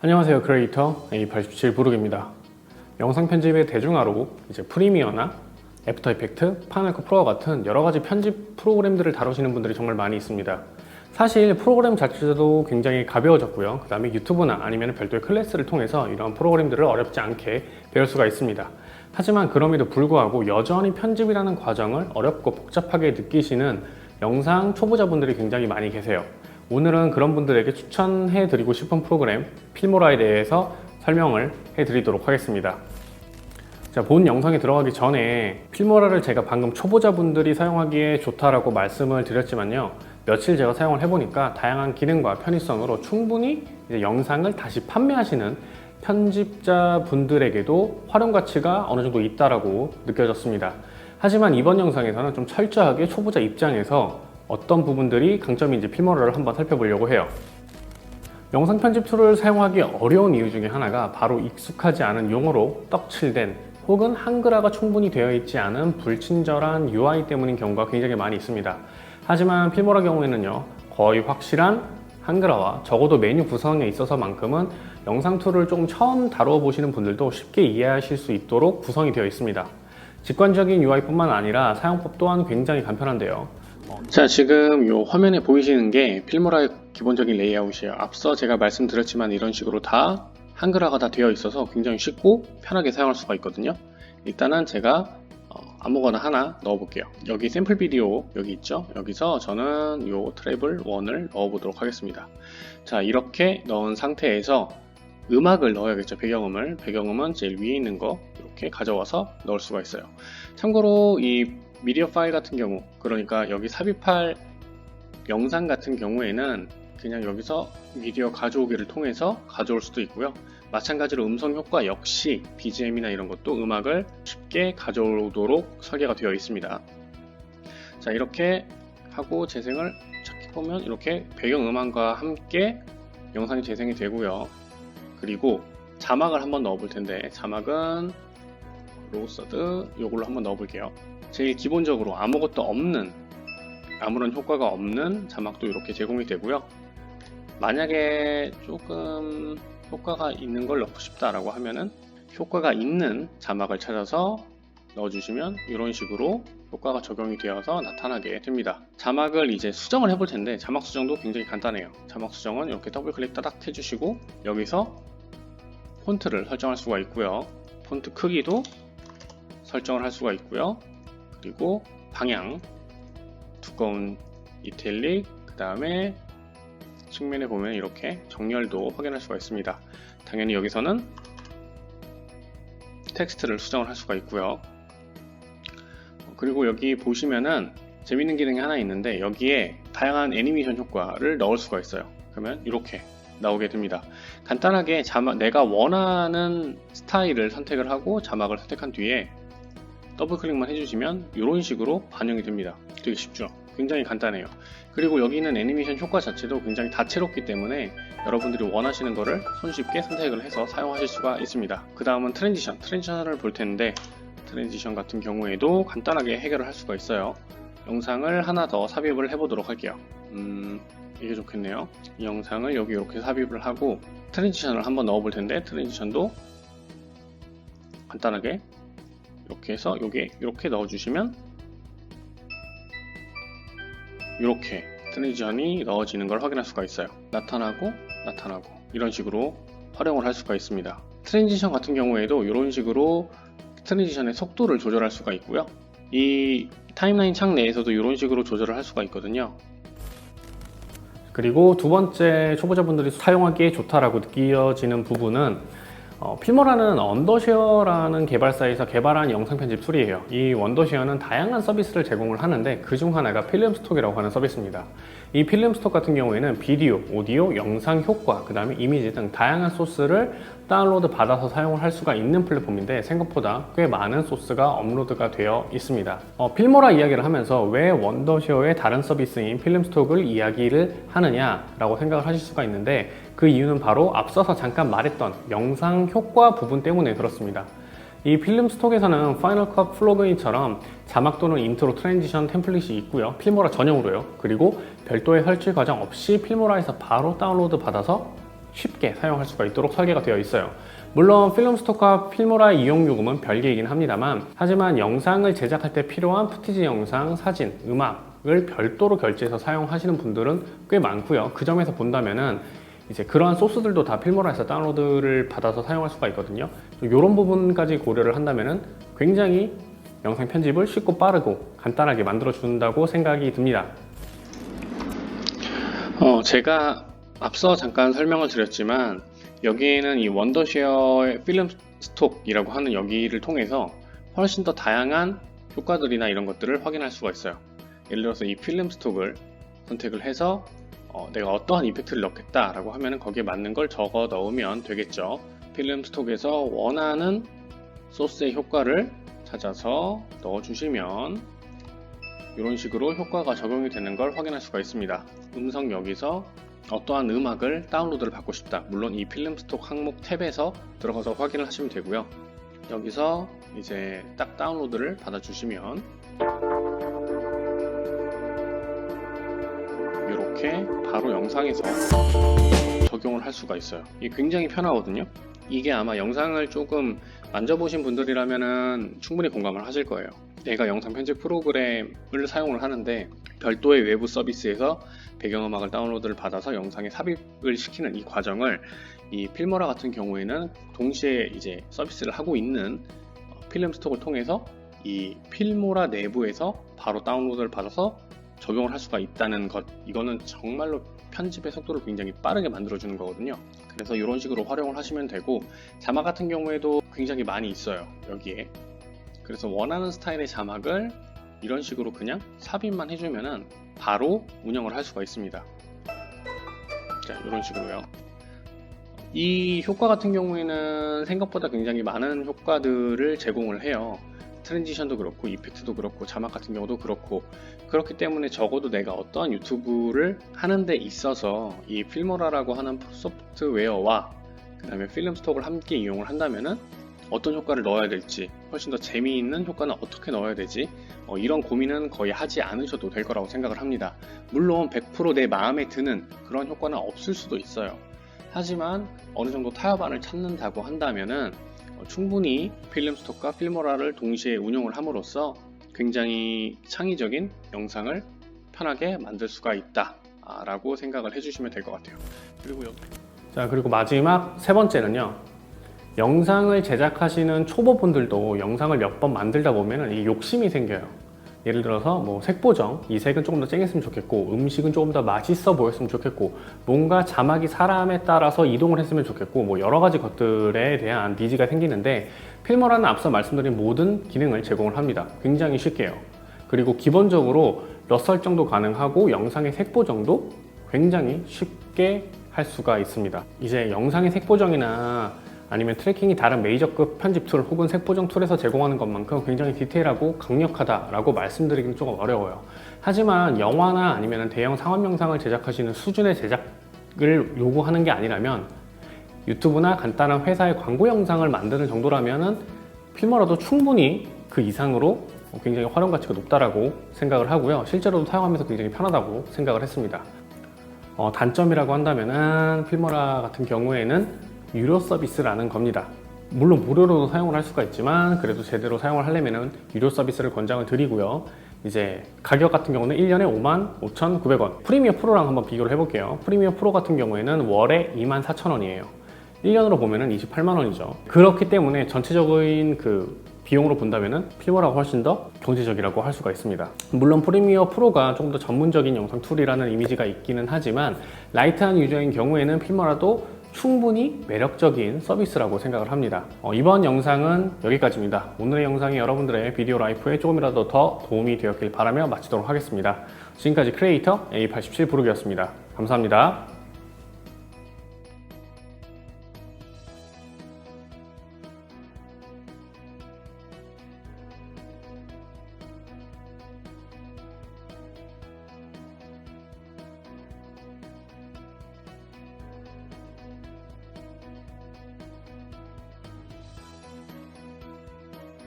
안녕하세요. 크리에이터 A87 부르기입니다. 영상 편집의 대중화로 이제 프리미어나 애프터 이펙트, 파이널 컷 프로와 같은 여러 가지 편집 프로그램들을 다루시는 분들이 정말 많이 있습니다. 사실 프로그램 자체도 굉장히 가벼워졌고요. 그 다음에 유튜브나 아니면 별도의 클래스를 통해서 이런 프로그램들을 어렵지 않게 배울 수가 있습니다. 하지만 그럼에도 불구하고 여전히 편집이라는 과정을 어렵고 복잡하게 느끼시는 영상 초보자분들이 굉장히 많이 계세요. 오늘은 그런 분들에게 추천해 드리고 싶은 프로그램 필모라에 대해서 설명을 해 드리도록 하겠습니다. 자, 본 영상에 들어가기 전에 필모라를 제가 방금 초보자분들이 사용하기에 좋다라고 말씀을 드렸지만요, 며칠 제가 사용을 해보니까 다양한 기능과 편의성으로 충분히 이제 영상을 다시 판매하시는 편집자분들에게도 활용 가치가 어느 정도 있다라고 느껴졌습니다. 하지만 이번 영상에서는 좀 철저하게 초보자 입장에서 어떤 부분들이 강점인지 필모라를 한번 살펴보려고 해요. 영상 편집 툴을 사용하기 어려운 이유 중에 하나가 바로 익숙하지 않은 용어로 떡칠된 혹은 한글화가 충분히 되어 있지 않은 불친절한 UI 때문인 경우가 굉장히 많이 있습니다. 하지만 필모라 경우에는요, 거의 확실한 한글화와 적어도 메뉴 구성에 있어서만큼은 영상 툴을 조금 처음 다루어 보시는 분들도 쉽게 이해하실 수 있도록 구성이 되어 있습니다. 직관적인 UI뿐만 아니라 사용법 또한 굉장히 간편한데요. 자, 지금 이 화면에 보이시는 게 필모라의 기본적인 레이아웃이에요. 앞서 제가 말씀드렸지만 이런 식으로 다 한글화가 다 되어 있어서 굉장히 쉽고 편하게 사용할 수가 있거든요. 일단은 제가 아무거나 하나 넣어 볼게요. 여기 샘플 비디오 여기 있죠. 여기서 저는 요 트래블 1을 넣어 보도록 하겠습니다. 자, 이렇게 넣은 상태에서 음악을 넣어야겠죠. 배경음은 제일 위에 있는 거 이렇게 가져와서 넣을 수가 있어요. 참고로 이 미디어 파일 같은 경우, 그러니까 여기 삽입할 영상 같은 경우에는 그냥 여기서 미디어 가져오기를 통해서 가져올 수도 있고요. 마찬가지로 음성 효과 역시 BGM이나 이런 것도 음악을 쉽게 가져오도록 설계가 되어 있습니다. 자, 이렇게 하고 재생을 찾기 보면 이렇게 배경음악과 함께 영상이 재생이 되고요. 그리고 자막을 한번 넣어 볼 텐데, 자막은 로서드 요걸로 한번 넣어 볼게요. 제일 기본적으로 아무것도 없는, 아무런 효과가 없는 자막도 이렇게 제공이 되고요. 만약에 조금 효과가 있는 걸 넣고 싶다라고 하면은 효과가 있는 자막을 찾아서 넣어주시면 이런 식으로 효과가 적용이 되어서 나타나게 됩니다. 자막을 이제 수정을 해볼 텐데, 자막 수정도 굉장히 간단해요. 자막 수정은 이렇게 더블 클릭 따닥 해주시고 여기서 폰트를 설정할 수가 있고요. 폰트 크기도 설정을 할 수가 있고요. 그리고 방향, 두꺼운 이탈릭, 그 다음에 측면에 보면 이렇게 정렬도 확인할 수가 있습니다. 당연히 여기서는 텍스트를 수정을 할 수가 있고요. 그리고 여기 보시면은 재밌는 기능이 하나 있는데, 여기에 다양한 애니메이션 효과를 넣을 수가 있어요. 그러면 이렇게 나오게 됩니다. 간단하게 내가 원하는 스타일을 선택을 하고 자막을 선택한 뒤에 더블 클릭만 해주시면 이런 식으로 반영이 됩니다. 되게 쉽죠? 굉장히 간단해요. 그리고 여기 있는 애니메이션 효과 자체도 굉장히 다채롭기 때문에 여러분들이 원하시는 거를 손쉽게 선택을 해서 사용하실 수가 있습니다. 그 다음은 트랜지션을 볼 텐데, 트랜지션 같은 경우에도 간단하게 해결을 할 수가 있어요. 영상을 하나 더 삽입을 해보도록 할게요. 이게 좋겠네요. 이 영상을 여기 이렇게 삽입을 하고 트랜지션을 한번 넣어 볼 텐데, 트랜지션도 간단하게 이렇게 해서 여기 이렇게 넣어주시면 이렇게 트랜지션이 넣어지는 걸 확인할 수가 있어요. 나타나고 이런 식으로 활용을 할 수가 있습니다. 트랜지션 같은 경우에도 이런 식으로 트랜지션의 속도를 조절할 수가 있고요. 이 타임라인 창 내에서도 이런 식으로 조절을 할 수가 있거든요. 그리고 두 번째 초보자분들이 사용하기에 좋다라고 느껴지는 부분은 필모라는 언더쉐어라는 개발사에서 개발한 영상 편집 툴이에요. 이 원더쉐어는 다양한 서비스를 제공을 하는데 그 중 하나가 필름스톡이라고 하는 서비스입니다. 이 필름스톡 같은 경우에는 비디오, 오디오, 영상 효과, 그 다음에 이미지 등 다양한 소스를 다운로드 받아서 사용을 할 수가 있는 플랫폼인데, 생각보다 꽤 많은 소스가 업로드가 되어 있습니다. 필모라 이야기를 하면서 왜 원더쉐어의 다른 서비스인 필름스톡을 이야기를 하느냐라고 생각을 하실 수가 있는데, 그 이유는 바로 앞서서 잠깐 말했던 영상 효과 부분 때문에 그렇습니다. 이 필름스톡에서는 파이널 컷 플러그인처럼 자막 또는 인트로, 트랜지션 템플릿이 있고요. 필모라 전용으로요. 그리고 별도의 설치 과정 없이 필모라에서 바로 다운로드 받아서 쉽게 사용할 수가 있도록 설계가 되어 있어요. 물론 필름스톡과 필모라 이용 요금은 별개이긴 합니다만, 하지만 영상을 제작할 때 필요한 푸티지 영상, 사진, 음악을 별도로 결제해서 사용하시는 분들은 꽤 많고요. 그 점에서 본다면은 이제 그러한 소스들도 다 필모라에서 다운로드를 받아서 사용할 수가 있거든요. 이런 부분까지 고려를 한다면은 굉장히 영상 편집을 쉽고 빠르고 간단하게 만들어 준다고 생각이 듭니다. 제가 앞서 잠깐 설명을 드렸지만, 여기에는 이 원더쉐어의 필름스톡이라고 하는 여기를 통해서 훨씬 더 다양한 효과들이나 이런 것들을 확인할 수가 있어요. 예를 들어서 이 필름스톡을 선택을 해서 내가 어떠한 이펙트를 넣겠다라고 하면 거기에 맞는 걸 적어 넣으면 되겠죠. 필름스톡에서 원하는 소스의 효과를 찾아서 넣어주시면 이런 식으로 효과가 적용이 되는 걸 확인할 수가 있습니다. 음성 여기서 어떠한 음악을 다운로드를 받고 싶다. 물론 이 필름스톡 항목 탭에서 들어가서 확인을 하시면 되고요. 여기서 이제 딱 다운로드를 받아주시면 이렇게 바로 영상에서 적용을 할 수가 있어요. 이게 굉장히 편하거든요. 이게 아마 영상을 조금 만져보신 분들이라면 충분히 공감을 하실 거예요. 내가 영상 편집 프로그램을 사용을 하는데 별도의 외부 서비스에서 배경음악을 다운로드를 받아서 영상에 삽입을 시키는 이 과정을 이 필모라 같은 경우에는 동시에 이제 서비스를 하고 있는 필름스톡을 통해서 이 필모라 내부에서 바로 다운로드를 받아서 적용을 할 수가 있다는 것, 이거는 정말로 편집의 속도를 굉장히 빠르게 만들어주는 거거든요. 그래서 이런 식으로 활용을 하시면 되고, 자막 같은 경우에도 굉장히 많이 있어요, 여기에. 그래서 원하는 스타일의 자막을 이런 식으로 그냥 삽입만 해주면은 바로 운영을 할 수가 있습니다. 자, 이런 식으로요. 이 효과 같은 경우에는 생각보다 굉장히 많은 효과들을 제공을 해요. 트랜지션도 그렇고 이펙트도 그렇고 자막 같은 경우도 그렇고, 그렇기 때문에 적어도 내가 어떠한 유튜브를 하는 데 있어서 이 필모라라고 하는 소프트웨어와 그 다음에 필름스톡을 함께 이용을 한다면은 어떤 효과를 넣어야 될지, 훨씬 더 재미있는 효과는 어떻게 넣어야 되지, 이런 고민은 거의 하지 않으셔도 될 거라고 생각을 합니다. 물론 100% 내 마음에 드는 그런 효과는 없을 수도 있어요. 하지만 어느 정도 타협안을 찾는다고 한다면은 충분히 필름스톡과 필모라를 동시에 운용을 함으로써 굉장히 창의적인 영상을 편하게 만들 수가 있다 라고 생각을 해주시면 될 것 같아요. 그리고 마지막 세 번째는요, 영상을 제작하시는 초보분들도 영상을 몇 번 만들다 보면 이 욕심이 생겨요. 예를 들어서 뭐 색 보정, 이 색은 조금 더 쨍했으면 좋겠고, 음식은 조금 더 맛있어 보였으면 좋겠고, 뭔가 자막이 사람에 따라서 이동을 했으면 좋겠고, 뭐 여러 가지 것들에 대한 니즈가 생기는데, 필모라는 앞서 말씀드린 모든 기능을 제공을 합니다. 굉장히 쉽게요. 그리고 기본적으로 럿 설정도 가능하고 영상의 색 보정도 굉장히 쉽게 할 수가 있습니다. 이제 영상의 색 보정이나 아니면 트래킹이 다른 메이저급 편집 툴 혹은 색 보정 툴에서 제공하는 것만큼 굉장히 디테일하고 강력하다라고 말씀드리기는 조금 어려워요. 하지만 영화나 아니면 대형 상업 영상을 제작하시는 수준의 제작을 요구하는 게 아니라면, 유튜브나 간단한 회사의 광고 영상을 만드는 정도라면은 필모라도 충분히 그 이상으로 굉장히 활용 가치가 높다라고 생각을 하고요. 실제로도 사용하면서 굉장히 편하다고 생각을 했습니다. 단점이라고 한다면은 필모라 같은 경우에는 유료 서비스라는 겁니다. 물론 무료로도 사용을 할 수가 있지만 그래도 제대로 사용을 하려면 유료 서비스를 권장을 드리고요. 이제 가격 같은 경우는 1년에 55,900원. 프리미어 프로랑 한번 비교를 해볼게요. 프리미어 프로 같은 경우에는 월에 24,000원이에요. 1년으로 보면은 28만원이죠. 그렇기 때문에 전체적인 그 비용으로 본다면은 필모라가 훨씬 더 경제적이라고 할 수가 있습니다. 물론 프리미어 프로가 조금 더 전문적인 영상 툴이라는 이미지가 있기는 하지만, 라이트한 유저인 경우에는 필모라도 충분히 매력적인 서비스라고 생각을 합니다. 이번 영상은 여기까지입니다. 오늘의 영상이 여러분들의 비디오 라이프에 조금이라도 더 도움이 되었길 바라며 마치도록 하겠습니다. 지금까지 크리에이터 A87 부르기였습니다. 감사합니다.